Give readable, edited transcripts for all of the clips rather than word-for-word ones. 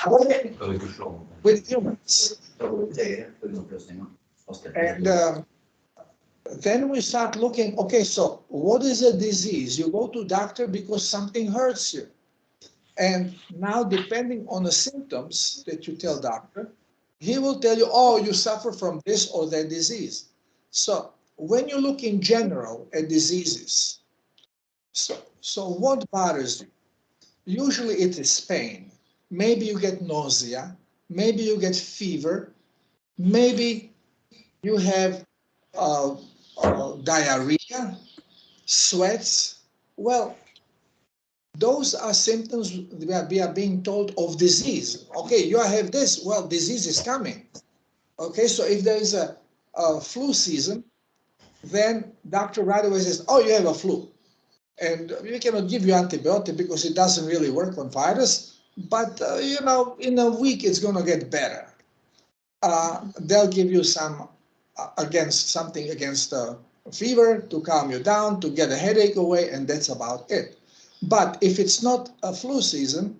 with humans. And then we start looking, okay, so what is a disease? You go to doctor because something hurts you. And now, depending on the symptoms that you tell doctor, he will tell you, oh, you suffer from this or that disease. So when you look in general at diseases, so what bothers you? Usually it is pain. Maybe you get nausea. Maybe you get fever. Maybe you have diarrhea, sweats. Well, those are symptoms we are being told of disease. Okay, you have this, well, disease is coming. Okay, so if there is a flu season, then doctor right away says, oh, you have a flu. And we cannot give you antibiotic because it doesn't really work on virus, but you know, in a week it's going to get better. They'll give you some something against fever to calm you down, to get a headache away, and that's about it. But if it's not a flu season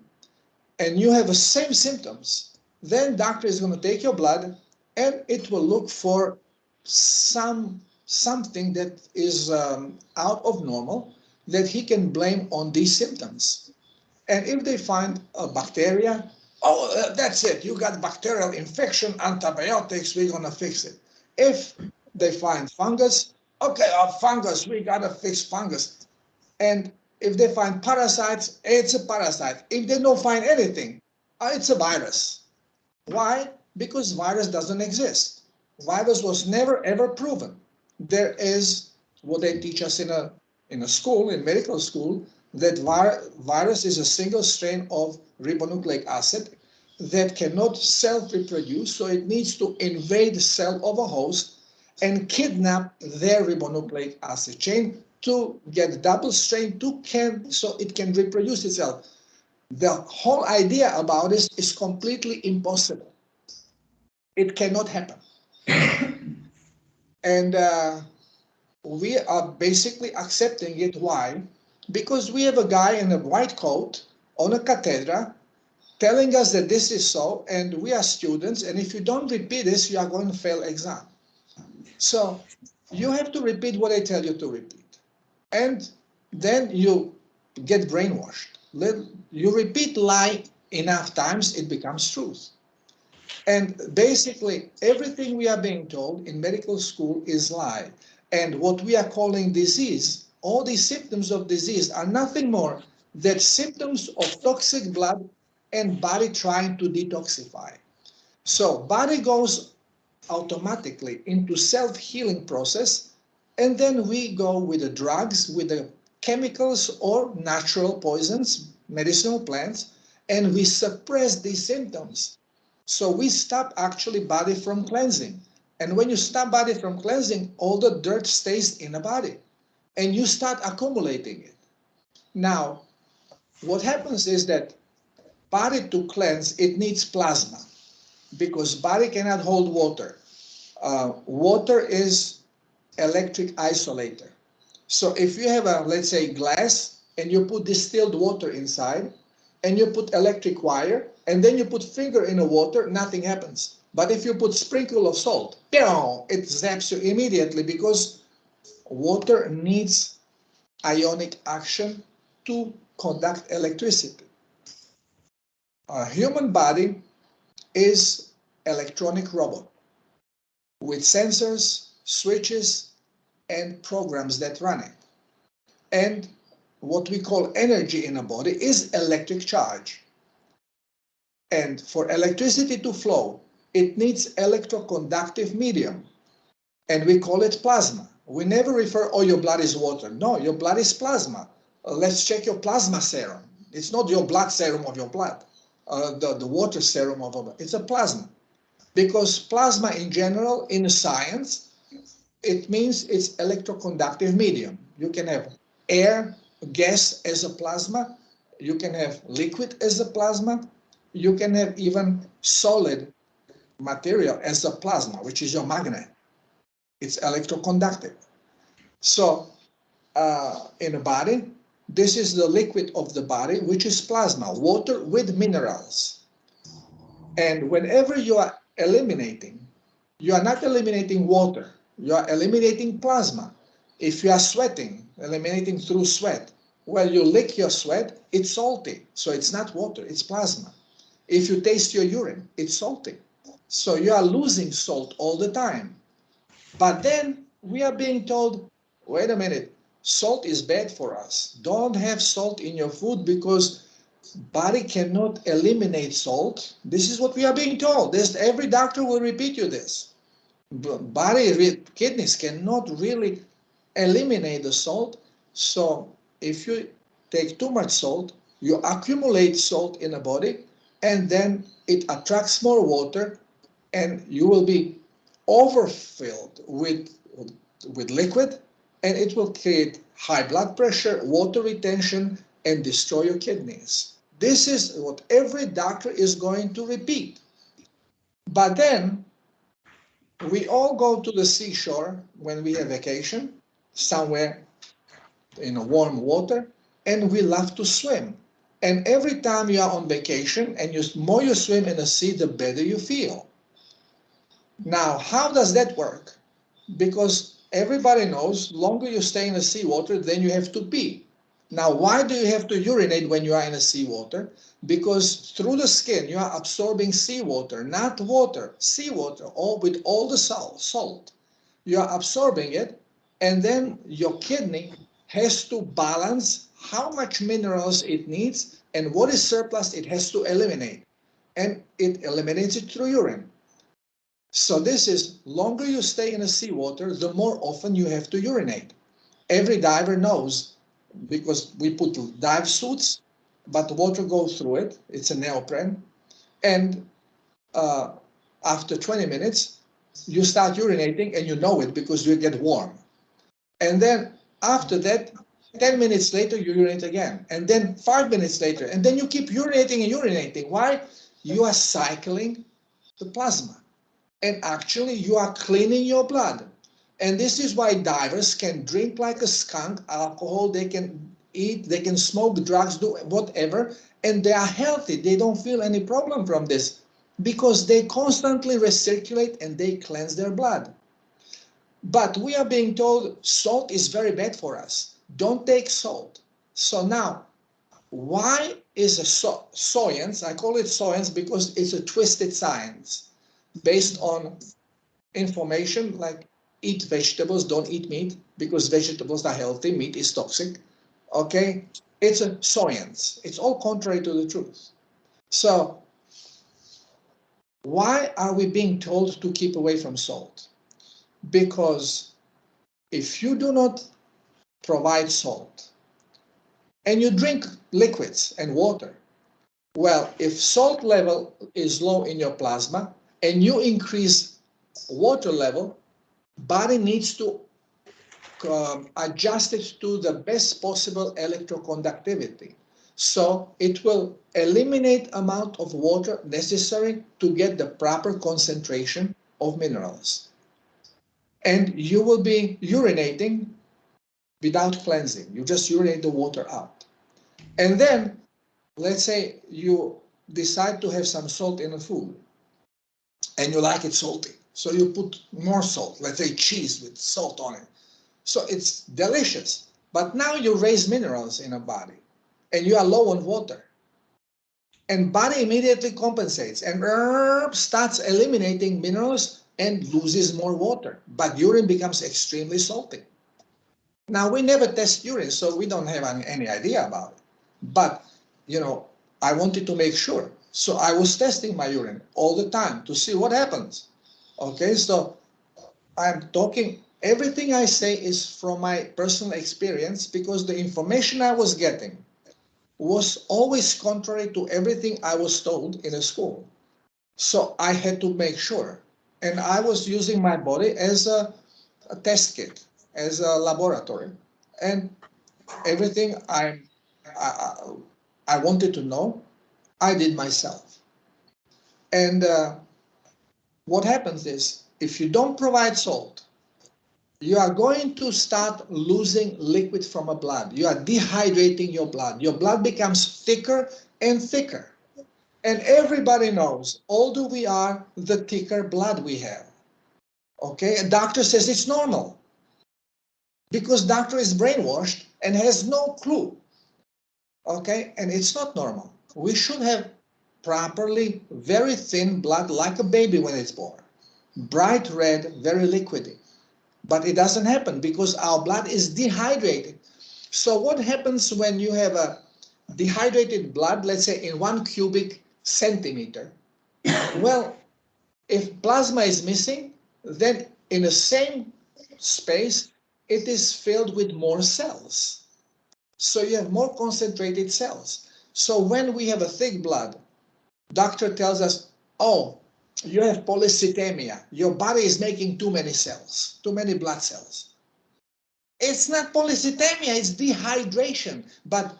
and you have the same symptoms, then doctor is going to take your blood and it will look for something that is out of normal that he can blame on these symptoms. And if they find a bacteria, oh, that's it, you got bacterial infection, antibiotics, we're going to fix it. If they find fungus, okay, fungus, we got to fix fungus. And if they find parasites, it's a parasite. If they don't find anything, it's a virus. Why? Because virus doesn't exist. Virus was never ever proven. There is what they teach us in a school, in medical school, that virus is a single strain of ribonucleic acid that cannot self-reproduce, so it needs to invade the cell of a host and kidnap their ribonucleic acid chain to get double strain so it can reproduce itself. The whole idea about this is completely impossible. It cannot happen. And we are basically accepting it. Why? Because we have a guy in a white coat on a cathedra telling us that this is so, and we are students, and if you don't repeat this, you are going to fail exam. So you have to repeat what I tell you to repeat. And then you get brainwashed. You repeat lie enough times, it becomes truth. And basically, everything we are being told in medical school is lie. And what we are calling disease, all these symptoms of disease are nothing more than symptoms of toxic blood and body trying to detoxify. So body goes automatically into self-healing process, and then we go with the drugs, with the chemicals or natural poisons, medicinal plants, and we suppress these symptoms. So we stop actually body from cleansing. And when you stop body from cleansing, all the dirt stays in the body and you start accumulating it. Now, what happens is that body to cleanse, it needs plasma because body cannot hold water. Water is electric isolator. So if you have a, let's say, glass and you put distilled water inside and you put electric wire and then you put finger in the water, nothing happens. But if you put sprinkle of salt, it zaps you immediately because water needs ionic action to conduct electricity. A human body is electronic robot with sensors, switches, and programs that run it. And what we call energy in a body is electric charge. And for electricity to flow, it needs electroconductive medium. And we call it plasma. We never refer, oh, your blood is water. No, your blood is plasma. Let's check your plasma serum. It's not your blood serum of your blood, the water serum of your blood. It's a plasma. Because plasma in general, in science, it means it's electroconductive medium. You can have air, gas as a plasma. You can have liquid as a plasma. You can have even solid material as a plasma, which is your magnet. It's electroconductive. So in a body, this is the liquid of the body, which is plasma, water with minerals. And whenever you are eliminating, you are not eliminating water, you are eliminating plasma. If you are sweating, eliminating through sweat, well, you lick your sweat, it's salty, so it's not water, it's plasma. If you taste your urine, it's salty. So you are losing salt all the time. But then we are being told, wait a minute, salt is bad for us. Don't have salt in your food because body cannot eliminate salt. This is what we are being told. Every doctor will repeat you this. Kidneys cannot really eliminate the salt. So if you take too much salt, you accumulate salt in the body, and then it attracts more water, and you will be overfilled with liquid, and it will create high blood pressure, water retention, and destroy your kidneys. This is what every doctor is going to repeat. But then we all go to the seashore when we have vacation, somewhere in a warm water, and we love to swim. And every time you are on vacation and more you swim in the sea, the better you feel. Now, how does that work? Because everybody knows, longer you stay in the seawater, then you have to pee. Now, why do you have to urinate when you are in the seawater? Because through the skin, you are absorbing seawater, not water, seawater, with all the salt. You are absorbing it, and then your kidney has to balance how much minerals it needs, and what is surplus it has to eliminate. And it eliminates it through urine. So this is, longer you stay in the seawater, the more often you have to urinate. Every diver knows, because we put dive suits, but water goes through it. It's a neoprene. And after 20 minutes, you start urinating, and you know it because you get warm. And then after that, 10 minutes later, you urinate again. And then 5 minutes later, and then you keep urinating and urinating. Why? You are cycling the plasma. And actually, you are cleaning your blood. And this is why divers can drink like a skunk, alcohol, they can eat, they can smoke drugs, do whatever, and they are healthy. They don't feel any problem from this because they constantly recirculate and they cleanse their blood. But we are being told salt is very bad for us. Don't take salt. So now, why is a science, I call it science because it's a twisted science based on information like eat vegetables, don't eat meat because vegetables are healthy, meat is toxic. Okay, it's a science. It's all contrary to the truth. So why are we being told to keep away from salt? Because if you do not provide salt and you drink liquids and water, well, if salt level is low in your plasma and you increase water level, body needs to adjust it to the best possible electroconductivity. So it will eliminate amount of water necessary to get the proper concentration of minerals. And you will be urinating without cleansing. You just urinate the water out. And then, let's say you decide to have some salt in the food and you like it salty. So you put more salt, let's say cheese with salt on it. So it's delicious. But now you raise minerals in a body and you are low on water. And body immediately compensates and starts eliminating minerals and loses more water. But urine becomes extremely salty. Now, we never test urine, so we don't have any idea about it. But, I wanted to make sure. So I was testing my urine all the time to see what happens. Okay, so I'm talking, everything I say is from my personal experience because the information I was getting was always contrary to everything I was told in a school. So I had to make sure. And I was using my body as a test kit, as a laboratory. And everything I wanted to know, I did myself. And what happens is, if you don't provide salt, you are going to start losing liquid from a blood. You are dehydrating your blood. Your blood becomes thicker and thicker. And everybody knows, older we are, the thicker blood we have. Okay, and doctor says it's normal because doctor is brainwashed and has no clue. Okay, and it's not normal. We should have properly very thin blood like a baby when it's born. Bright red, very liquidy. But it doesn't happen because our blood is dehydrated. So what happens when you have a dehydrated blood, let's say in 1 cubic centimeter? Well, if plasma is missing, then in the same space, it is filled with more cells. So you have more concentrated cells. So when we have a thick blood, doctor tells us, oh, you have polycythemia. Your body is making too many cells, too many blood cells. It's not polycythemia, it's dehydration. But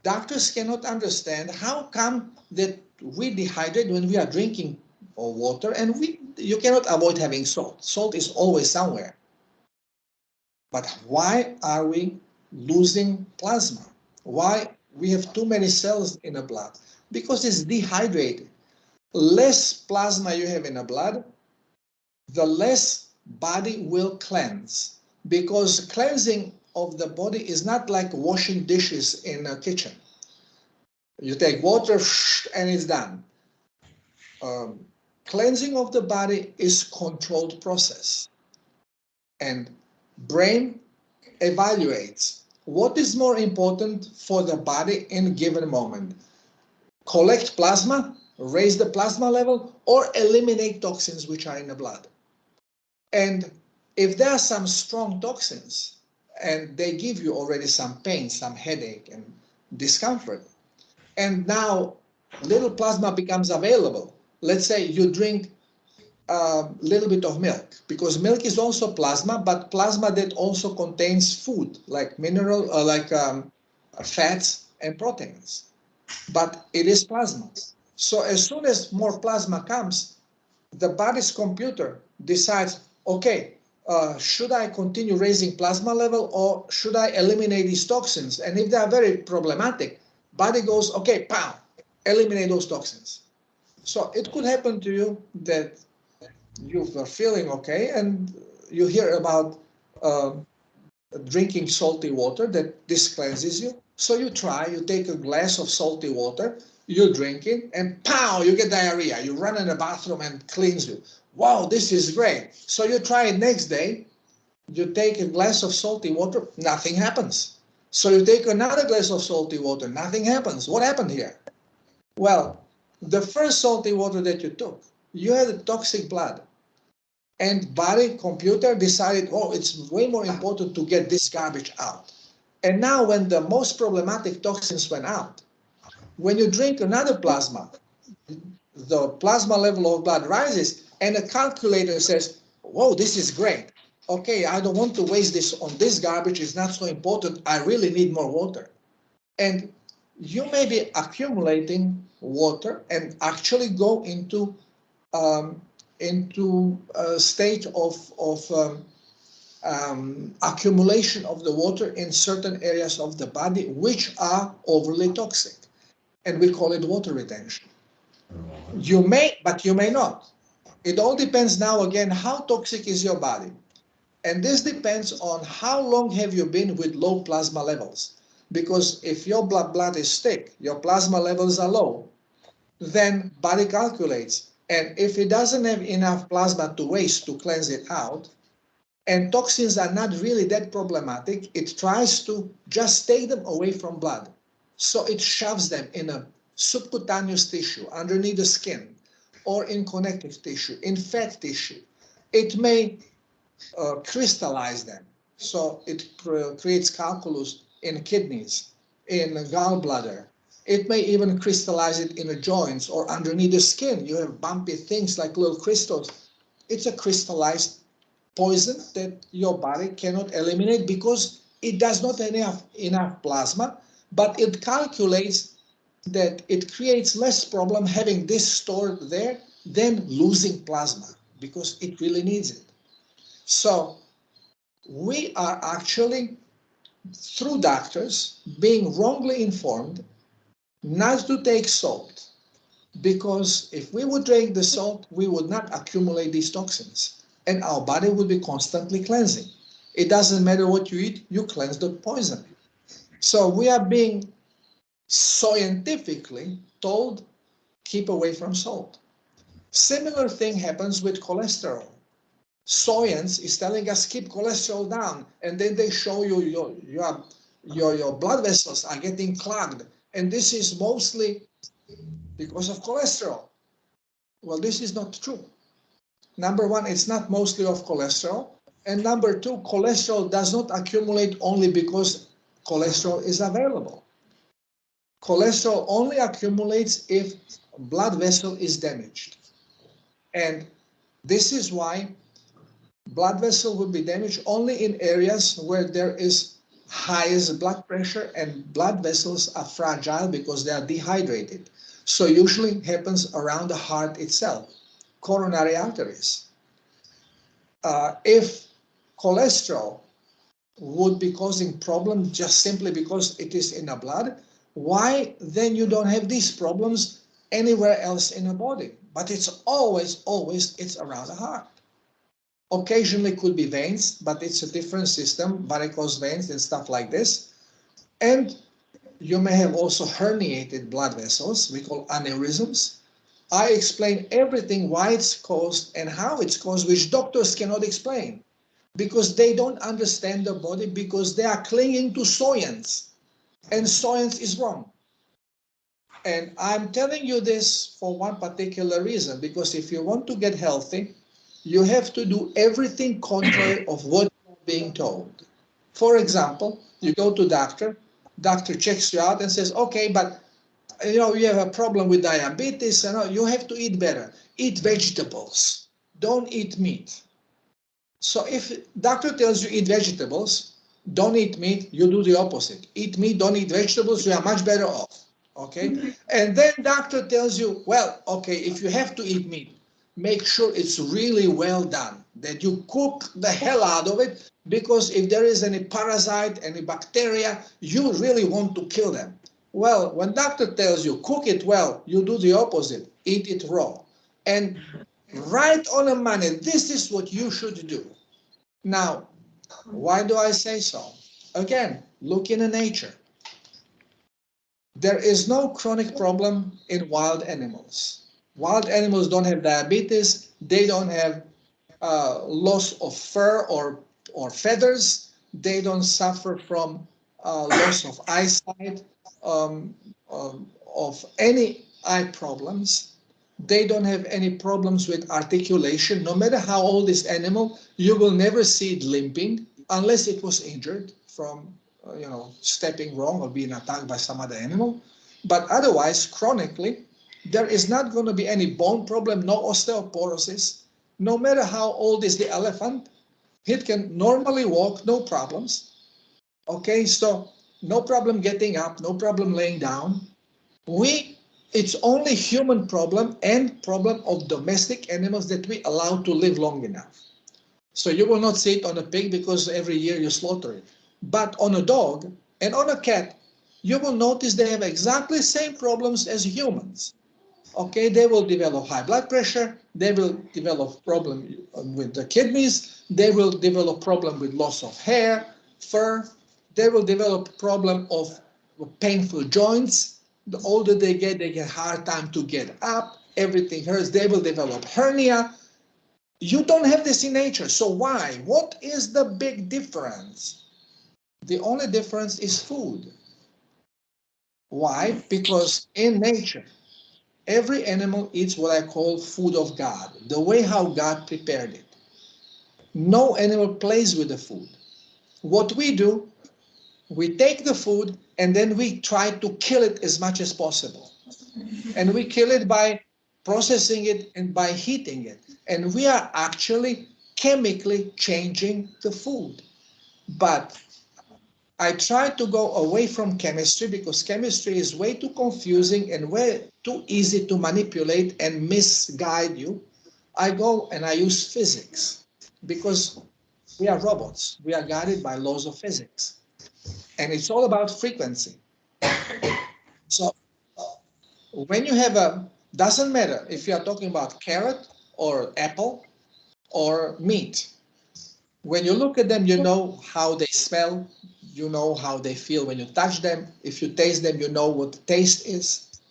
doctors cannot understand how come that we dehydrate when we are drinking water, and you cannot avoid having salt. Salt is always somewhere. But why are we losing plasma? Why we have too many cells in the blood? Because it's dehydrated. Less plasma you have in the blood, the less body will cleanse. Because cleansing of the body is not like washing dishes in a kitchen. You take water and it's done. Cleansing of the body is controlled process. And brain evaluates what is more important for the body in a given moment. Collect plasma, raise the plasma level, or eliminate toxins which are in the blood. And if there are some strong toxins and they give you already some pain, some headache and discomfort, and now little plasma becomes available, let's say you drink a little bit of milk, because milk is also plasma, but plasma that also contains food like mineral, fats and proteins. But it is plasma. So as soon as more plasma comes, the body's computer decides, okay, should I continue raising plasma level or should I eliminate these toxins? And if they are very problematic, body goes, okay, pow, eliminate those toxins. So it could happen to you that you are feeling okay and you hear about drinking salty water, that this cleanses you. So you try, you take a glass of salty water, you drink it, and pow, you get diarrhea. You run in the bathroom and cleans you. Wow, this is great. So you try it next day, you take a glass of salty water, nothing happens. So you take another glass of salty water, nothing happens. What happened here? Well, the first salty water that you took, you had a toxic blood. And body computer decided, oh, it's way more important to get this garbage out. And now when the most problematic toxins went out, when you drink another plasma, the plasma level of blood rises and a calculator says, whoa, this is great. Okay, I don't want to waste this on this garbage. It's not so important. I really need more water. And you may be accumulating water and actually go into a state of accumulation of the water in certain areas of the body which are overly toxic. And we call it water retention. You may, but you may not. It all depends now again, how toxic is your body? And this depends on how long have you been with low plasma levels. Because if your blood is thick, your plasma levels are low, then body calculates. And if it doesn't have enough plasma to waste to cleanse it out, and toxins are not really that problematic, it tries to just take them away from blood. So it shoves them in a subcutaneous tissue, underneath the skin, or in connective tissue, in fat tissue. It may crystallize them. So it creates calculus in kidneys, in gallbladder. It may even crystallize it in the joints or underneath the skin. You have bumpy things like little crystals. It's a crystallized poison that your body cannot eliminate because it does not have enough plasma, but it calculates that it creates less problem having this stored there than losing plasma because it really needs it. So we are actually, through doctors, being wrongly informed not to take salt because if we would drink the salt, we would not accumulate these toxins, and our body would be constantly cleansing. It doesn't matter what you eat, you cleanse the poison. So we are being scientifically told, keep away from salt. Similar thing happens with cholesterol. Science is telling us keep cholesterol down, and then they show you your blood vessels are getting clogged, and this is mostly because of cholesterol. Well, this is not true. Number one, it's not mostly of cholesterol, and number two, cholesterol does not accumulate only because cholesterol is available. Cholesterol only accumulates if blood vessel is damaged, and this is why blood vessel will be damaged only in areas where there is highest blood pressure, and blood vessels are fragile because they are dehydrated. So usually happens around the heart itself, coronary arteries. If cholesterol would be causing problems just simply because it is in the blood, why then you don't have these problems anywhere else in the body? But it's always, it's around the heart. Occasionally could be veins, but it's a different system, varicose veins and stuff like this. And you may have also herniated blood vessels, we call aneurysms. I explain everything, why it's caused and how it's caused, which doctors cannot explain because they don't understand the body, because they are clinging to science, and science is wrong. And I'm telling you this for one particular reason, because if you want to get healthy, you have to do everything contrary of what you're being told. For example, you go to doctor checks you out and says, okay, but you have a problem with diabetes, and you have to eat better. Eat vegetables. Don't eat meat. So if doctor tells you eat vegetables, don't eat meat, you do the opposite. Eat meat, don't eat vegetables, you are much better off. Okay? And then doctor tells you, well, okay, if you have to eat meat, make sure it's really well done, that you cook the hell out of it, because if there is any parasite, any bacteria, you really want to kill them. Well, when doctor tells you cook it well, you do the opposite, eat it raw. And right on the money, this is what you should do. Now, why do I say so? Again, look in nature. There is no chronic problem in wild animals. Wild animals don't have diabetes, they don't have loss of fur or feathers, they don't suffer from loss of eyesight, of any eye problems. They don't have any problems with articulation. No matter how old this animal, you will never see it limping unless it was injured from stepping wrong or being attacked by some other animal. But otherwise, chronically, there is not going to be any bone problem, no osteoporosis. No matter how old is the elephant, it can normally walk, no problems. Okay, so no problem getting up, no problem laying down. It's only human problem and problem of domestic animals that we allow to live long enough. So you will not see it on a pig because every year you slaughter it. But on a dog and on a cat, you will notice they have exactly the same problems as humans. Okay, they will develop high blood pressure, they will develop problem with the kidneys, they will develop problem with loss of hair, fur, they will develop problem of painful joints. The older they get hard time to get up, everything hurts, they will develop hernia. You don't have this in nature, so why? What is the big difference? The only difference is food. Why? Because in nature, every animal eats what I call food of God, the way how God prepared it. No animal plays with the food. What we do, we take the food and then we try to kill it as much as possible. And we kill it by processing it and by heating it. And we are actually chemically changing the food. But I try to go away from chemistry because chemistry is way too confusing and way too easy to manipulate and misguide you. I go and I use physics because we are robots. We are guided by laws of physics. And it's all about frequency. So when you have Doesn't matter if you are talking about carrot or apple or meat. When you look at them, you know how they smell, you know how they feel when you touch them. If you taste them, you know what the taste is.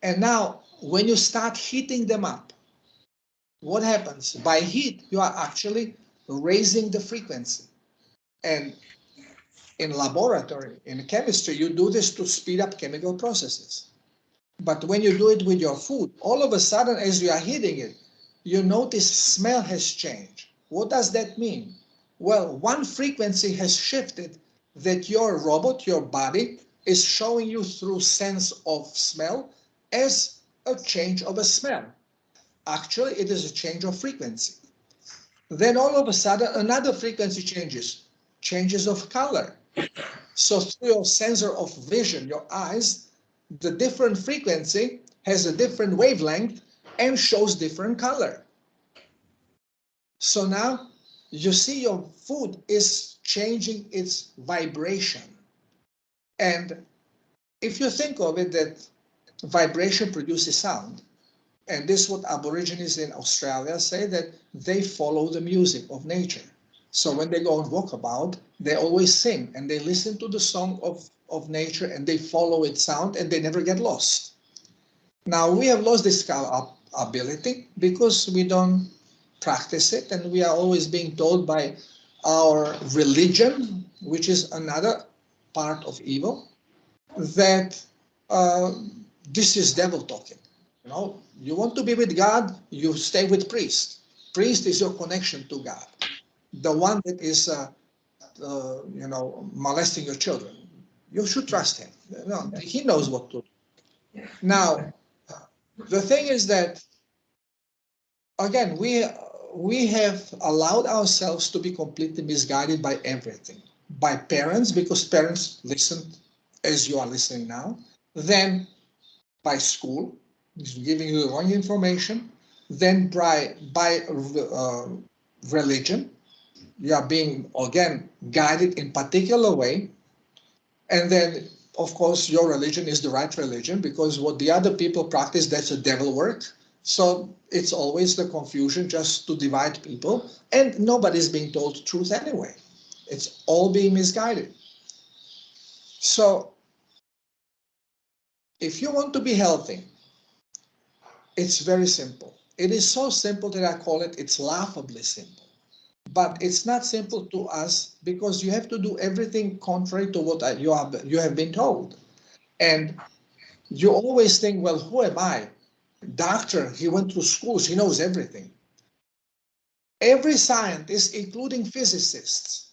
And now, when you start heating them up, what happens? By heat, you are actually raising the frequency. And in laboratory, in chemistry, you do this to speed up chemical processes. But when you do it with your food, all of a sudden, as you are heating it, you notice smell has changed. What does that mean? Well, one frequency has shifted that your robot, your body, is showing you through sense of smell as a change of a smell. Actually, it is a change of frequency. Then all of a sudden, another frequency changes of color. So through your sensor of vision, your eyes, the different frequency has a different wavelength and shows different color. So now you see your food is changing its vibration. And if you think of it that vibration produces sound, and this is what Aborigines in Australia say, that they follow the music of nature. So when they go and walk about, they always sing and they listen to the song of nature and they follow its sound and they never get lost. Now we have lost this ability because we don't practice it, and we are always being told by our religion, which is another part of evil, that this is devil talking. You know, you want to be with God, you stay with priest. Priest is your connection to God, the one that is, molesting your children. You should trust him. No, he knows what to do. Now, the thing is that again, we have allowed ourselves to be completely misguided by everything, by parents, because parents listen as you are listening now, then by school, giving you the wrong information, then by religion, you are being again guided in particular way, and then of course your religion is the right religion because what the other people practice, that's a devil work. So it's always the confusion just to divide people, and nobody's being told the truth anyway. It's all being misguided. So if you want to be healthy, it's very simple. It is so simple that I call it's laughably simple. But it's not simple to us because you have to do everything contrary to what you have been told. And you always think, well, who am I? Doctor, he went through schools, he knows everything. Every scientist, including physicists,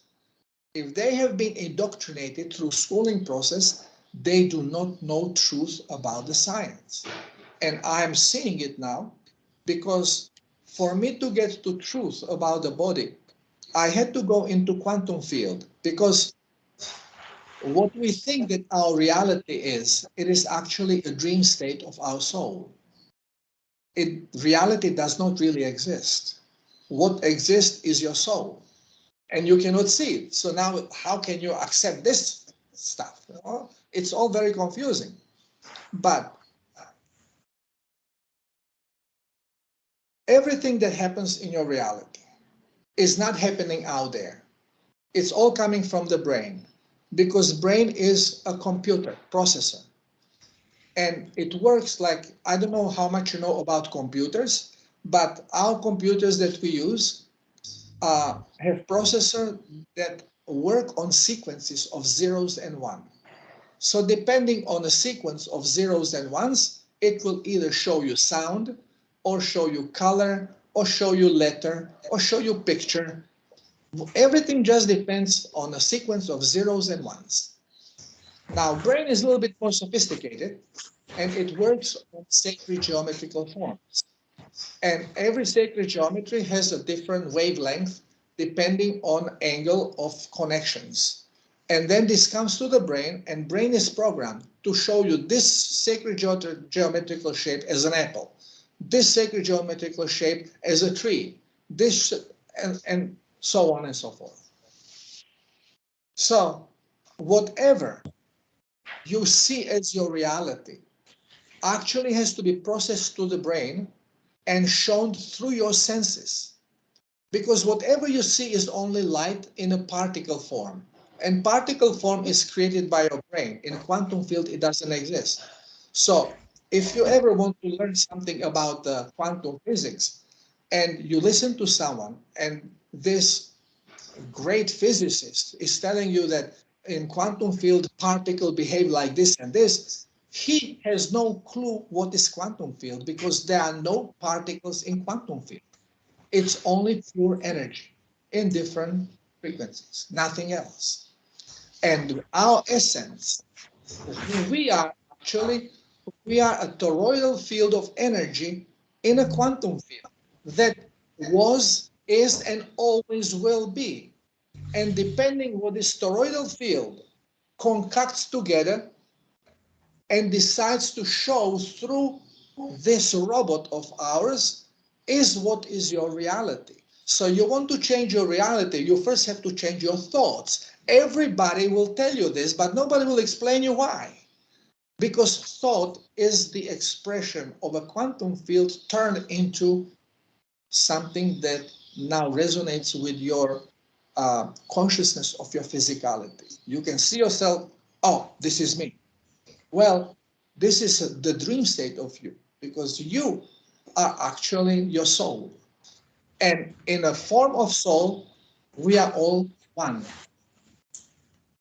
if they have been indoctrinated through schooling process, they do not know truth about the science. And I'm seeing it now because for me to get to truth about the body, I had to go into quantum field because what we think that our reality is, it is actually a dream state of our soul. Reality does not really exist. What exists is your soul, and you cannot see it. So now, how can you accept this stuff? You know? It's all very confusing. But everything that happens in your reality is not happening out there. It's all coming from the brain, because brain is a computer processor. And it works like, I don't know how much you know about computers, but our computers that we use have processors that work on sequences of zeros and ones. So depending on the sequence of zeros and ones, it will either show you sound, or show you color, or show you letter, or show you picture. Everything just depends on a sequence of zeros and ones. Now, brain is a little bit more sophisticated, and it works on sacred geometrical forms. And every sacred geometry has a different wavelength depending on angle of connections. And then this comes to the brain, and brain is programmed to show you this sacred geometrical shape as an apple, this sacred geometrical shape as a tree, this, and so on and so forth. So whatever you see as your reality actually has to be processed to the brain and shown through your senses. Because whatever you see is only light in a particle form. And particle form is created by your brain. In quantum field, it doesn't exist. So if you ever want to learn something about quantum physics, and you listen to someone, and this great physicist is telling you that in quantum field, particle behave like this and this, he has no clue what is quantum field because there are no particles in quantum field. It's only pure energy in different frequencies, nothing else. And our essence, who we are actually, we are a toroidal field of energy in a quantum field that was, is, and always will be. And depending what this toroidal field concocts together and decides to show through this robot of ours is what is your reality. So you want to change your reality, you first have to change your thoughts. Everybody will tell you this, but nobody will explain you why. Because thought is the expression of a quantum field turned into something that now resonates with your consciousness of your physicality. You can see yourself, oh, this is me. Well, this is the dream state of you because you are actually your soul. And in a form of soul, we are all one.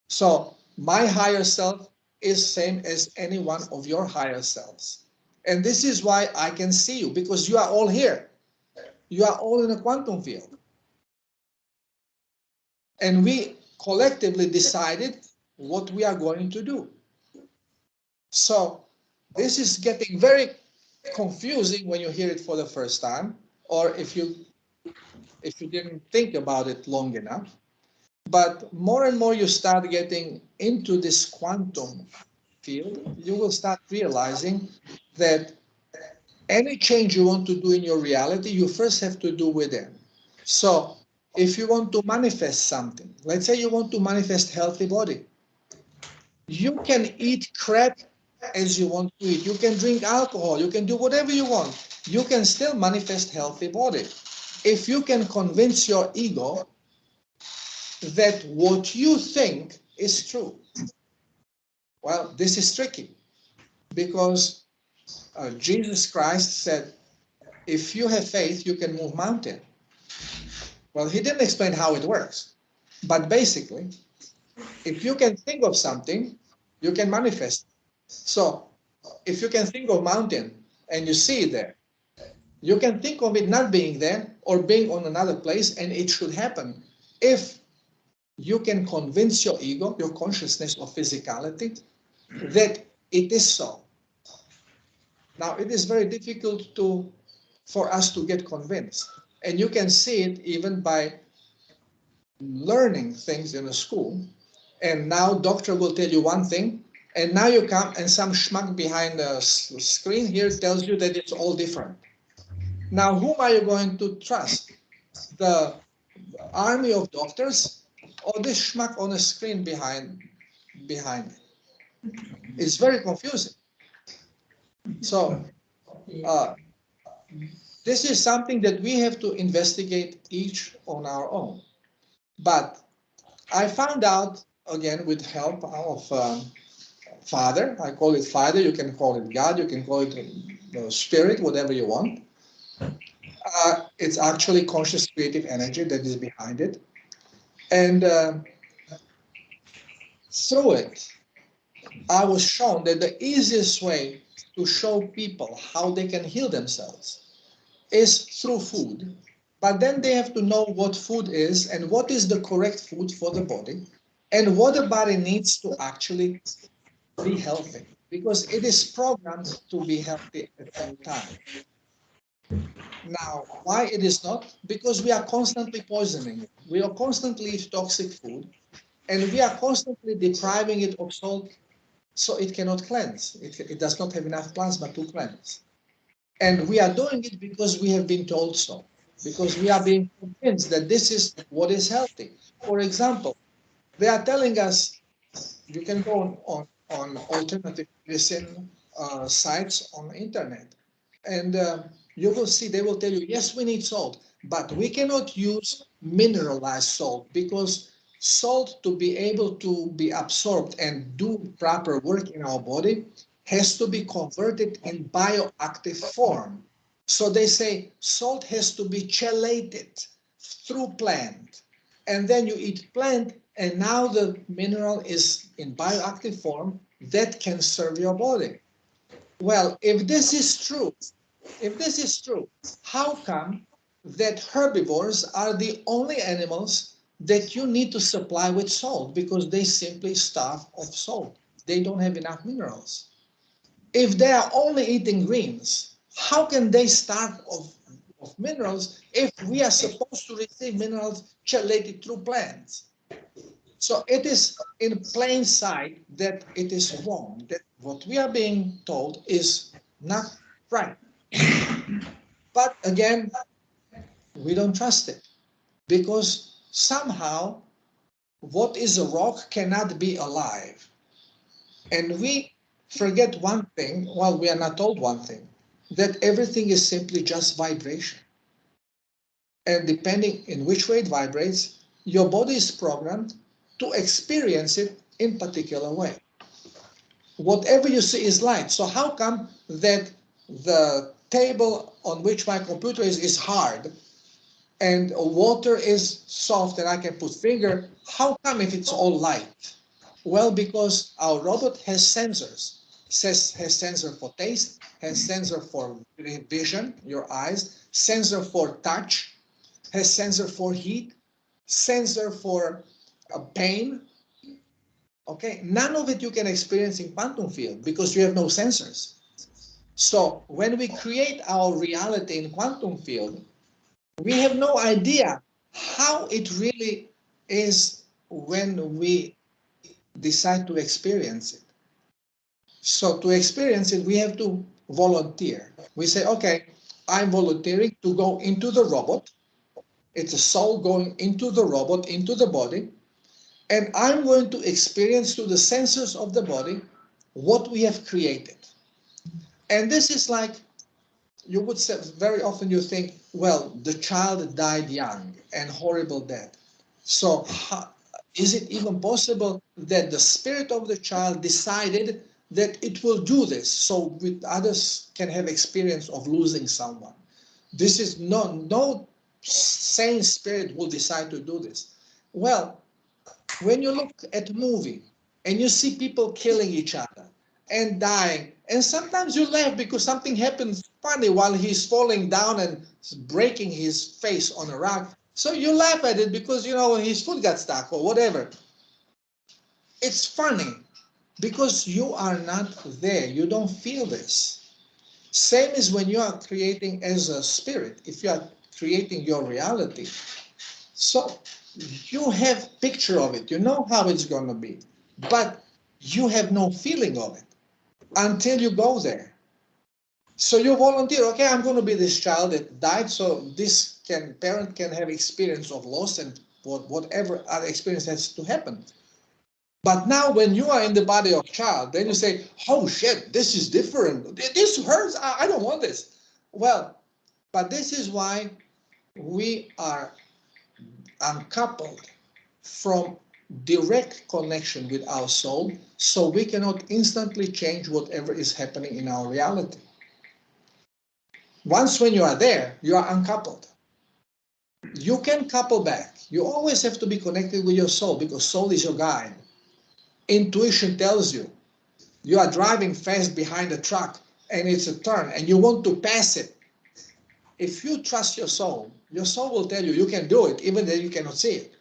So my higher self is same as any one of your higher selves. And this is why I can see you because you are all here. You are all in a quantum field. And we collectively decided what we are going to do. So this is getting very confusing when you hear it for the first time, or if you didn't think about it long enough. But more and more you start getting into this quantum field, you will start realizing that any change you want to do in your reality, you first have to do within. So if you want to manifest something, let's say you want to manifest healthy body, you can eat crap as you want to eat. You can drink alcohol. You can do whatever you want. You can still manifest healthy body. If you can convince your ego that what you think is true. Well, this is tricky because Jesus Christ said, if you have faith, you can move mountain. Well, he didn't explain how it works. But basically, if you can think of something, you can manifest. So if you can think of mountain and you see it there, you can think of it not being there or being on another place, and it should happen if you can convince your ego, your consciousness of physicality, that it is so. Now, it is very difficult for us to get convinced. And you can see it even by learning things in a school. And now doctor will tell you one thing, and now you come and some schmuck behind the screen here tells you that it's all different. Now, whom are you going to trust? The army of doctors or this schmuck on the screen behind It's very confusing. So this is something that we have to investigate each on our own. But I found out, again, with help of Father, I call it Father, you can call it God, you can call it Spirit, whatever you want. It's actually conscious creative energy that is behind it. And through it, I was shown that the easiest way to show people how they can heal themselves is through food. But then they have to know what food is and what is the correct food for the body and what the body needs to actually be healthy, because it is programmed to be healthy at all times. Now, why it is not? Because we are constantly poisoning it. We are constantly eating toxic food, and we are constantly depriving it of salt so it cannot cleanse. It does not have enough plasma to cleanse. And we are doing it because we have been told so, because we are being convinced that this is what is healthy. For example, they are telling us you can go on alternative medicine sites on the internet. And you will see, they will tell you, yes, we need salt, but we cannot use mineralized salt because salt, to be able to be absorbed and do proper work in our body, has to be converted in bioactive form. So they say salt has to be chelated through plant. And then you eat plant, and now the mineral is in bioactive form that can serve your body. Well, if this is true, how come that herbivores are the only animals that you need to supply with salt because they simply starve of salt? They don't have enough minerals. If they are only eating greens, how can they starve of minerals if we are supposed to receive minerals chelated through plants? So it is in plain sight that it is wrong, that what we are being told is not right. But again, we don't trust it because somehow what is a rock cannot be alive. And we forget one thing, well, we are not told one thing, that everything is simply just vibration. And depending in which way it vibrates, your body is programmed to experience it in particular way. Whatever you see is light. So how come that the table on which my computer is hard and water is soft and I can put finger? How come if it's all light? Well, because our robot has sensors. Has sensor for taste, has sensor for vision, your eyes, sensor for touch, has sensor for heat, sensor for pain. Okay, none of it you can experience in quantum field because you have no sensors. So when we create our reality in quantum field, we have no idea how it really is when we decide to experience it. So to experience it, we have to volunteer. We say, okay, I'm volunteering to go into the robot. It's a soul going into the robot, into the body, and I'm going to experience through the sensors of the body what we have created. And this is like, you would say, very often you think, well, the child died young and horrible death. So is it even possible that the spirit of the child decided that it will do this so with others can have experience of losing someone? This is no sane spirit will decide to do this. Well, when you look at a movie and you see people killing each other and dying, and sometimes you laugh because something happens funny while he's falling down and breaking his face on a rock. So you laugh at it because, you know, his foot got stuck or whatever. It's funny because you are not there. You don't feel this. Same as when you are creating as a spirit, if you are creating your reality. So you have picture of it, you know how it's going to be, but you have no feeling of it until you go there. So you volunteer, okay, I'm going to be this child that died, so this parent can have experience of loss and whatever other experience has to happen. But now when you are in the body of child, then you say, oh shit, this is different. This hurts. I don't want this. Well, but this is why we are uncoupled from direct connection with our soul, so we cannot instantly change whatever is happening in our reality. Once when you are there, you are uncoupled. You can couple back. You always have to be connected with your soul because soul is your guide. Intuition tells you you are driving fast behind a truck and it's a turn and you want to pass it. If you trust your soul will tell you you can do it even though you cannot see it.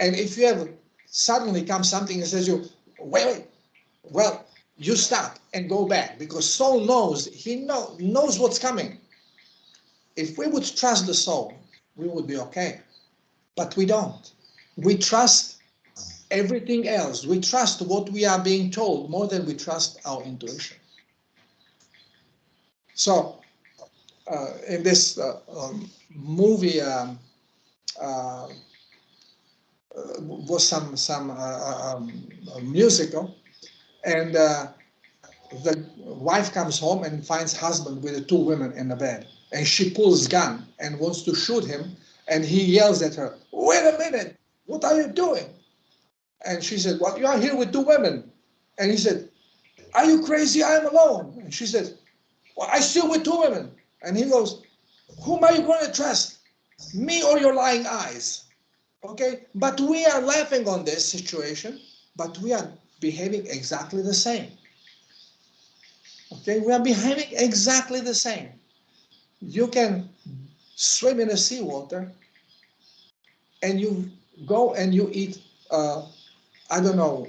And if you have suddenly comes something and says you, wait, well, you stop and go back because soul knows, he knows what's coming. If we would trust the soul, we would be okay. But we don't. We trust everything else. We trust what we are being told more than we trust our intuition. So in this movie was some musical, and the wife comes home and finds husband with the two women in the bed, and she pulls gun and wants to shoot him, and he yells at her, "Wait a minute, what are you doing?" And she said, "Well, you are here with two women." And he said, "Are you crazy? I'm alone." And she said, "Well, I still with two women." And he goes, "Whom are you going to trust, me or your lying eyes?" Okay, but we are laughing on this situation, but we are behaving exactly the same. Okay, we are behaving exactly the same. You can swim in the seawater and you go and you eat, I don't know,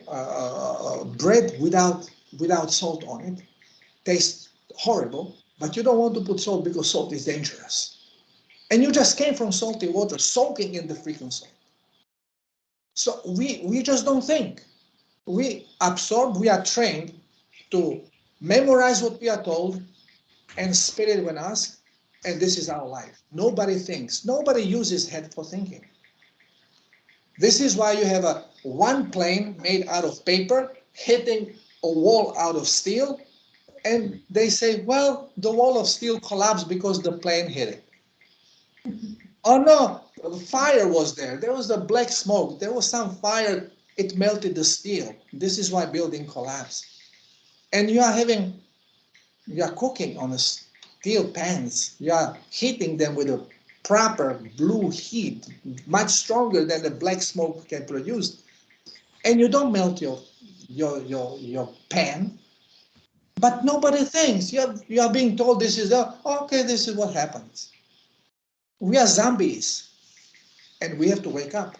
bread without salt on it. Tastes horrible, but you don't want to put salt because salt is dangerous. And you just came from salty water, soaking in the freaking salt. So we just don't think. We absorb, we are trained to memorize what we are told and spit it when asked, and this is our life. Nobody thinks, nobody uses head for thinking. This is why you have a one plane made out of paper hitting a wall out of steel, and they say, well, the wall of steel collapsed because the plane hit it. Oh no, the fire was there. There was the black smoke. There was some fire. It melted the steel. This is why building collapsed. And you are cooking on a steel pans. You are heating them with a proper blue heat, much stronger than the black smoke can produce. And you don't melt your pan. But nobody thinks. You are being told this is okay. This is what happens. We are zombies, and we have to wake up.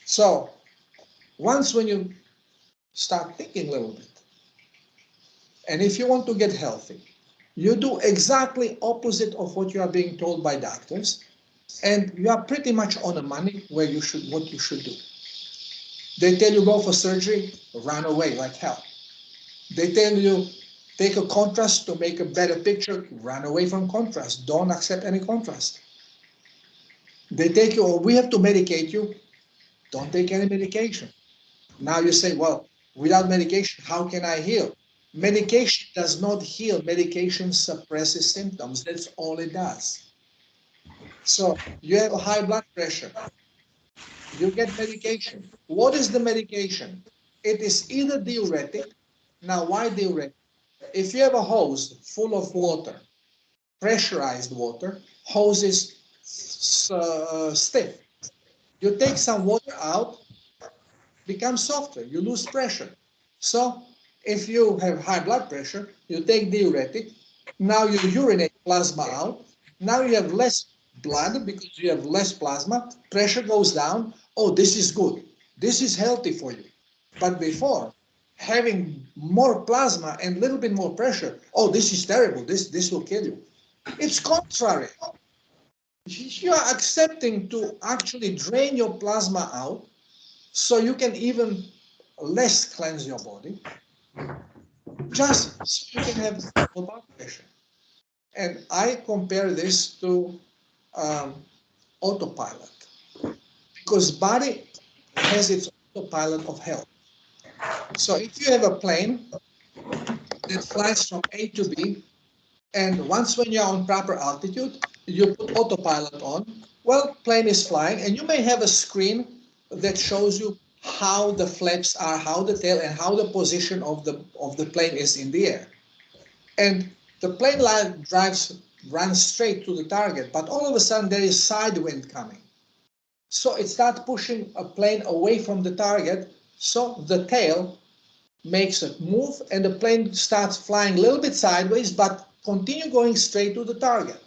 So once when you start thinking a little bit, and if you want to get healthy, you do exactly opposite of what you are being told by doctors, and you are pretty much on the money where you should what you should do. They tell you go for surgery, run away like hell. They tell you take a contrast to make a better picture, run away from contrast. Don't accept any contrast. They take you, or we have to medicate you, don't take any medication. Now you say, well, without medication, how can I heal? Medication does not heal. Medication suppresses symptoms. That's all it does. So you have a high blood pressure. You get medication. What is the medication? It is either diuretic. Now, why diuretic? If you have a hose full of water, pressurized water, hose is stiff. You take some water out, becomes softer. You lose pressure. So if you have high blood pressure, you take diuretic. Now you urinate plasma out. Now you have less blood because you have less plasma. Pressure goes down. Oh, this is good. This is healthy for you. But before, having more plasma and a little bit more pressure, oh, this is terrible. This will kill you. It's contrary. You are accepting to actually drain your plasma out so you can even less cleanse your body, just so you can have stable blood pressure. And I compare this to autopilot, because body has its autopilot of health. So if you have a plane that flies from A to B, and once when you're on proper altitude, you put autopilot on, well, plane is flying, and you may have a screen that shows you how the flaps are, how the tail, and how the position of the plane is in the air. And the plane line runs straight to the target, but all of a sudden there is side wind coming. So it starts pushing a plane away from the target, so the tail makes a move and the plane starts flying a little bit sideways, but continue going straight to the target.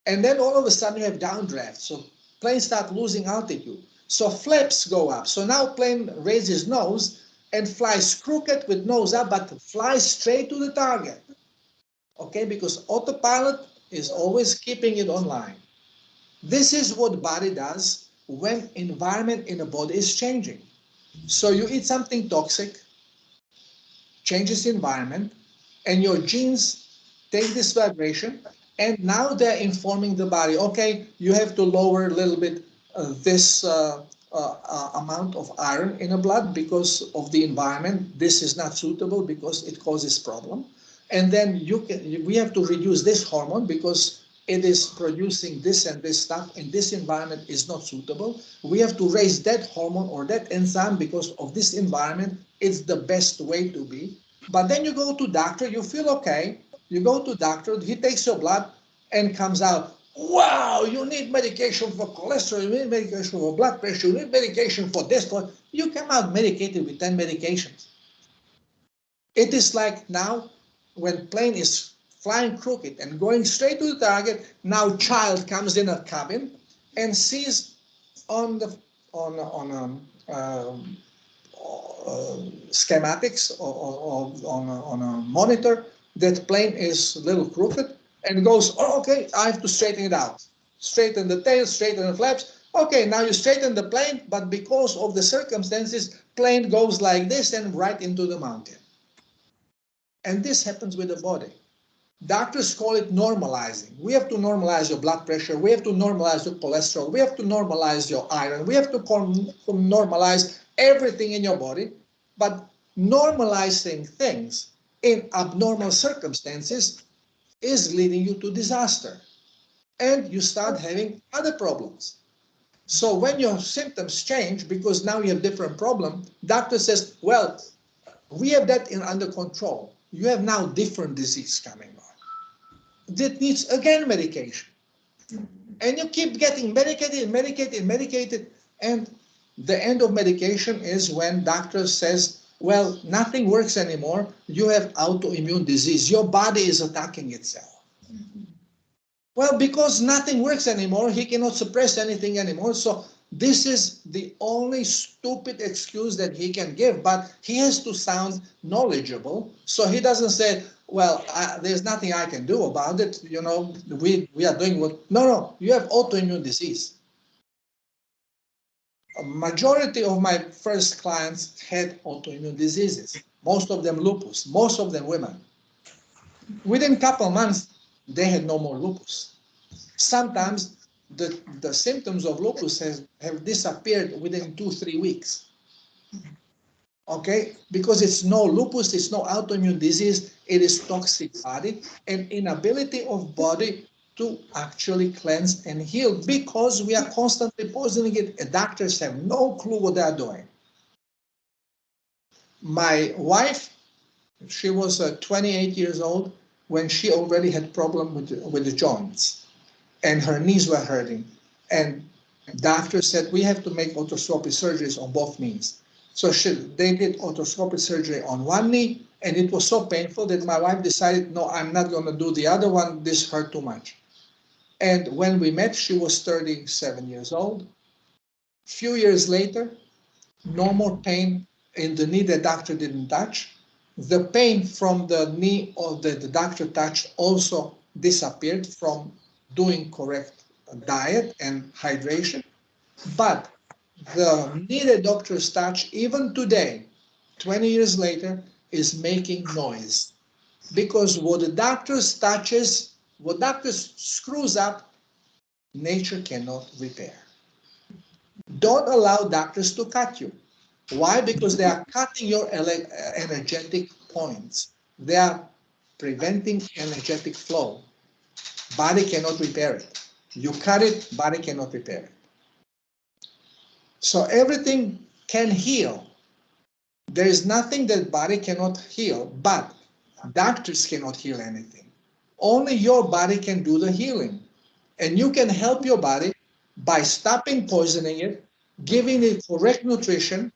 And then all of a sudden you have downdraft, so plane start losing altitude. So flaps go up. So now plane raises nose and flies crooked with nose up, but flies straight to the target. Okay, because autopilot is always keeping it online. This is what body does when environment in the body is changing. So you eat something toxic, changes the environment, and your genes take this vibration, and now they're informing the body, okay, you have to lower a little bit this amount of iron in the blood because of the environment. This is not suitable because it causes problem. And then we have to reduce this hormone because it is producing this and this stuff, and this environment is not suitable. We have to raise that hormone or that enzyme because of this environment. It's the best way to be. But then you go to doctor, you feel okay. You go to doctor, he takes your blood and comes out, wow, you need medication for cholesterol, you need medication for blood pressure, you need medication for this. You come out medicated with 10 medications. It is like now when plane is flying crooked and going straight to the target, now child comes in a cabin and sees on the on schematics or on a monitor that plane is a little crooked and goes, oh, okay, I have to straighten it out. Straighten the tail, straighten the flaps. Okay, now you straighten the plane, but because of the circumstances, plane goes like this and right into the mountain. And this happens with the body. Doctors call it normalizing. We have to normalize your blood pressure. We have to normalize your cholesterol. We have to normalize your iron. We have to normalize everything in your body. But normalizing things in abnormal circumstances is leading you to disaster. And you start having other problems. So when your symptoms change, because now you have different problem, doctor says, well, we have that under control. You have now different disease coming on. That needs, again, medication. And you keep getting medicated, and the end of medication is when doctor says, well, nothing works anymore, you have autoimmune disease, your body is attacking itself. Well, because nothing works anymore, he cannot suppress anything anymore, so this is the only stupid excuse that he can give, but he has to sound knowledgeable, so he doesn't say, well, there's nothing I can do about it, you know, we are doing what, no, you have autoimmune disease. A majority of my first clients had autoimmune diseases, most of them lupus, most of them women. Within a couple of months, they had no more lupus. Sometimes the symptoms of lupus have disappeared within 2-3 weeks. Okay, because it's no lupus, it's no autoimmune disease, it is toxic body and inability of body to actually cleanse and heal because we are constantly poisoning it and doctors have no clue what they are doing. My wife, she was 28 years old when she already had problem with the joints and her knees were hurting. And doctor said, we have to make arthroscopic surgeries on both knees. So they did arthroscopic surgery on one knee, and it was so painful that my wife decided, no, I'm not going to do the other one. This hurt too much. And when we met, she was 37 years old. Few years later, no more pain in the knee the doctor didn't touch. The pain from the knee of the doctor touched also disappeared from doing correct diet and hydration. But the knee the doctors touch, even today, 20 years later, is making noise. Because what the doctors touches, what doctors screws up, nature cannot repair. Don't allow doctors to cut you. Why? Because they are cutting your energetic points. They are preventing energetic flow. Body cannot repair it. You cut it, body cannot repair it. So everything can heal. There is nothing that body cannot heal, but doctors cannot heal anything. Only your body can do the healing. And you can help your body by stopping poisoning it, giving it correct nutrition,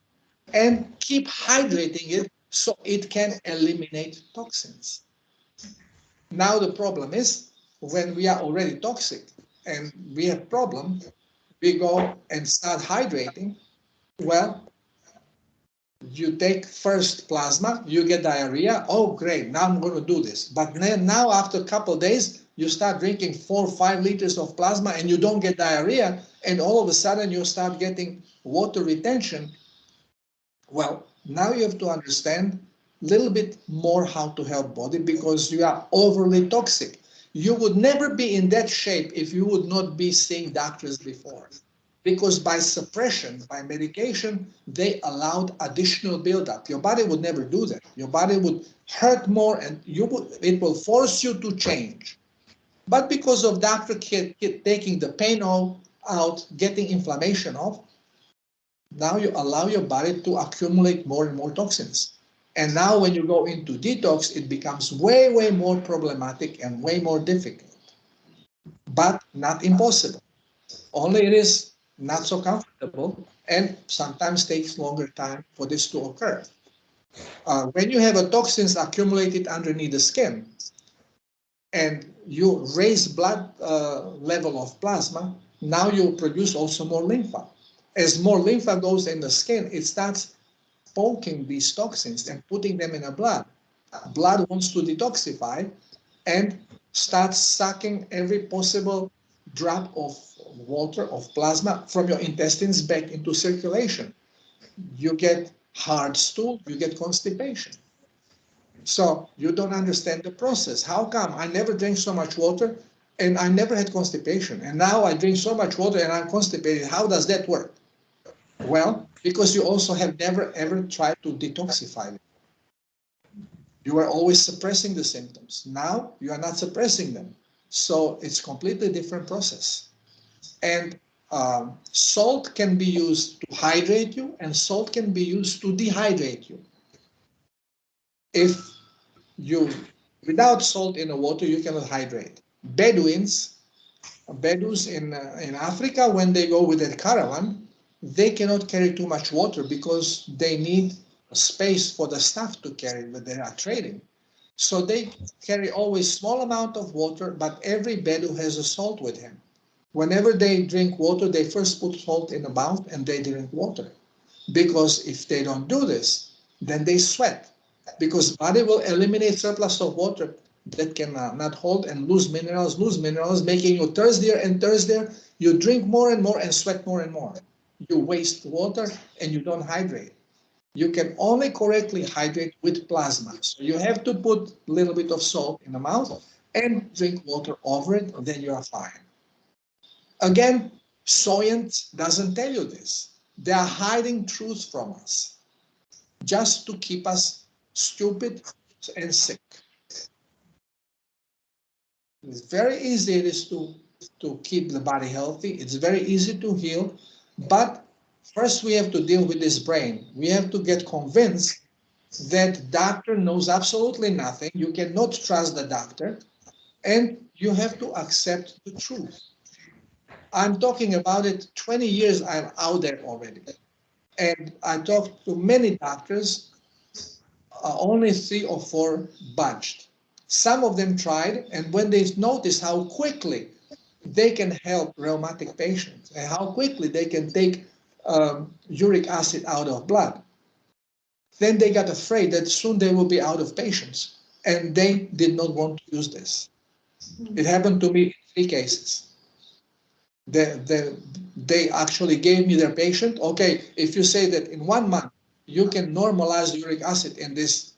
and keep hydrating it so it can eliminate toxins. Now the problem is when we are already toxic and we have problem, we go and start hydrating. Well, you take first plasma, you get diarrhea. Oh, great, now I'm going to do this. But then now after a couple of days, you start drinking 4 or 5 liters of plasma and you don't get diarrhea. And all of a sudden you start getting water retention. Well, now you have to understand a little bit more how to help body because you are overly toxic. You would never be in that shape if you would not be seeing doctors before. because by suppression, by medication, they allowed additional buildup. Your body would never do that. Your body would hurt more, and it will force you to change. But because of doctor taking the pain out, getting inflammation off, now you allow your body to accumulate more and more toxins. And now when you go into detox, it becomes way, way more problematic and way more difficult, but not impossible. Only it is not so comfortable and sometimes takes longer time for this to occur. When you have a toxins accumulated underneath the skin and you raise blood level of plasma, now you produce also more lymph. As more lymph goes in the skin, it starts poking these toxins and putting them in the blood. Blood wants to detoxify and starts sucking every possible drop of water, of plasma from your intestines back into circulation. You get hard stool, you get constipation. So you don't understand the process. How come I never drank so much water and I never had constipation? And now I drink so much water and I'm constipated. How does that work? Well, because you also have never ever tried to detoxify it. You are always suppressing the symptoms. Now you are not suppressing them. So it's completely different process. And salt can be used to hydrate you, and salt can be used to dehydrate you. If you, without salt in the water, you cannot hydrate. Bedouins in Africa, when they go with a caravan, they cannot carry too much water because they need space for the stuff to carry when they are trading. So they carry always small amount of water, but every Bedouin has a salt with him. Whenever they drink water, they first put salt in the mouth and they drink water. Because if they don't do this, then they sweat. Because body will eliminate surplus of water that can not hold and lose minerals, making you thirstier and thirstier. You drink more and more and sweat more and more. You waste water and you don't hydrate. You can only correctly hydrate with plasma. So you have to put a little bit of salt in the mouth and drink water over it, then you are fine. Again, science doesn't tell you this. They are hiding truth from us just to keep us stupid and sick. It's very easy it is to keep the body healthy. It's very easy to heal, but first we have to deal with this brain. We have to get convinced that doctor knows absolutely nothing. You cannot trust the doctor, and you have to accept the truth. I'm talking about it 20 years I'm out there already. And I talked to many doctors, only 3 or 4 budged. Some of them tried, and when they noticed how quickly they can help rheumatic patients and how quickly they can take uric acid out of blood, then they got afraid that soon they will be out of patients, and they did not want to use this. It happened to me in 3 cases. They actually gave me their patient. Okay, if you say that in 1 month you can normalize uric acid in this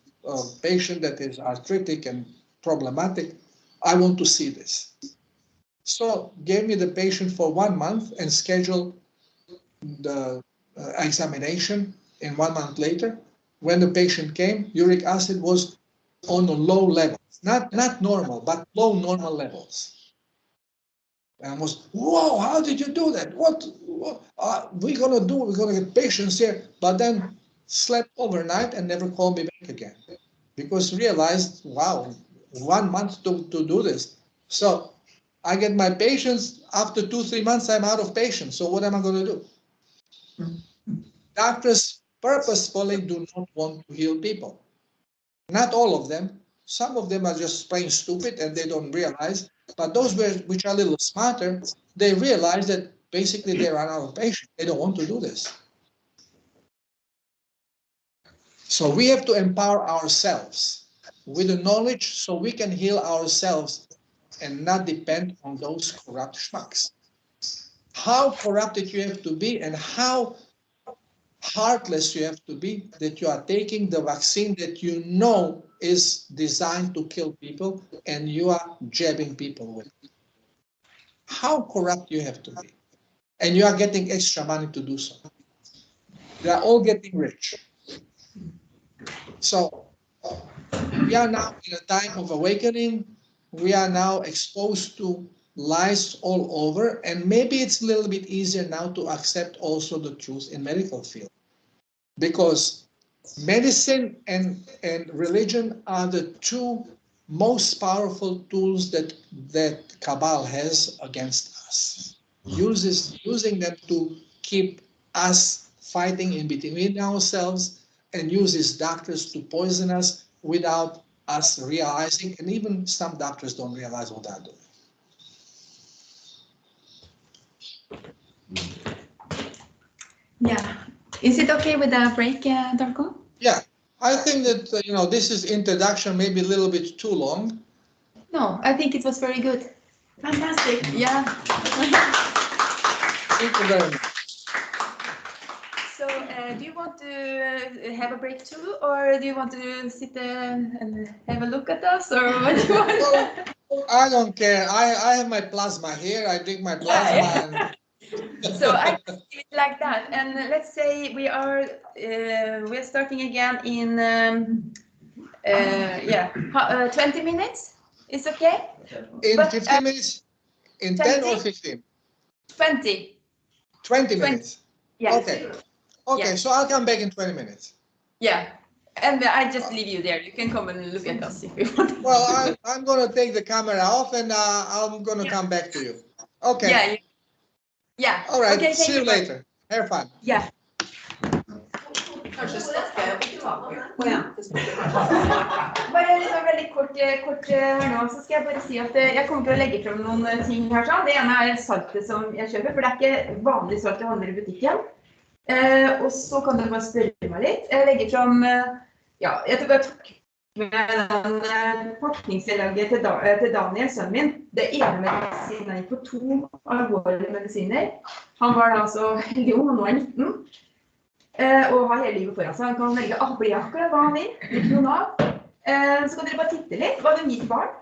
patient that is arthritic and problematic, I want to see this. So gave me the patient for 1 month and scheduled the examination in 1 month later. When the patient came, uric acid was on a low level, not normal, but low normal levels. And I was, whoa, how did you do that? What we're going to do? We're going to get patients here. But then slept overnight and never called me back again. Because realized, wow, 1 month to do this. So I get my patients, after 2-3 months, I'm out of patients. So what am I going to do? Doctors purposefully do not want to heal people. Not all of them. Some of them are just plain stupid and they don't realize. But those which are a little smarter, they realize that basically they run out of patience. They don't want to do this. So we have to empower ourselves with the knowledge so we can heal ourselves and not depend on those corrupt schmucks. How corrupted you have to be and how heartless you have to be that you are taking the vaccine that you know is designed to kill people and you are jabbing people with it. How corrupt you have to be. and you are getting extra money to do so. They are all getting rich. So we are now in a time of awakening. We are now exposed to lies all over, and maybe it's a little bit easier now to accept also the truth in medical field, because medicine and religion are the two most powerful tools that Cabal has against us. Using them to keep us fighting in between ourselves, and uses doctors to poison us without us realizing, and even some doctors don't realize what they're doing. Yeah. Is it okay with a break, Darko? Yeah, I think that this is introduction, maybe a little bit too long. No, I think it was very good. Fantastic. Yeah. Thank you very much. So, do you want to have a break too, or do you want to sit there and have a look at us, or what do you want? I don't care. I have my plasma here. I drink my plasma. So I do it like that, and let's say we are starting again in 20 minutes. It's okay. In 15 minutes? In 10 or 15? 20. 20 minutes. Yeah. Okay. Okay, Yeah. so I'll come back in 20 minutes. Yeah. And I just leave you there. You can come and look at us if you want. Well, I'm going to take the camera off, and I'm going to come back to you. Okay. Yeah. Yeah. All right. Okay, See you later. Have fun. Yeah. Bare liksom veldig kort her nå, så skal jeg bare si at jeg kommer til å legge frem noen ting her. Sånn. Det ene er saltet som jeg kjøper, for det er ikke vanlig salt jeg handler i butikken. Og så kan dere bare spørre meg litt. Jeg legger frem, jeg tok med den pakningselaget til Daniel, sønnen min. Det ene medisinen er på 2 alvorlige medisiner. Han var da altså veldig ung, og nå er 19. Og har hele livet foran seg. Han kan velge bli akkurat hva han vil, ikke noe av. Så kan dere bare titte litt, hva det gir til barn.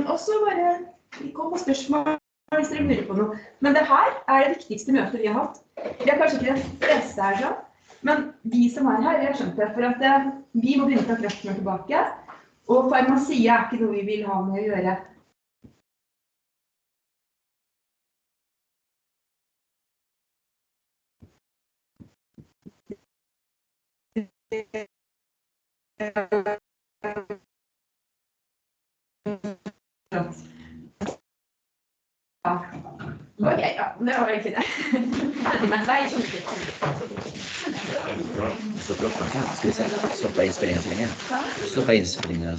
Og så bare kom på spørsmål hvis dere lurer på noe. Men det her er det viktigste møtet vi har hatt. Vi er kanskje ikke de fleste her sånn, men vi som er her, vi har skjønt det. For at vi må begynne å ta kreften tilbake, og farmasi er ikke noe vi vil ha med å gjøre. Ok, ja, det var egentlig det. Men det er ikke Så klockan kan, ska vi säga, stoppa inspelningen. Stoppa inspelningen.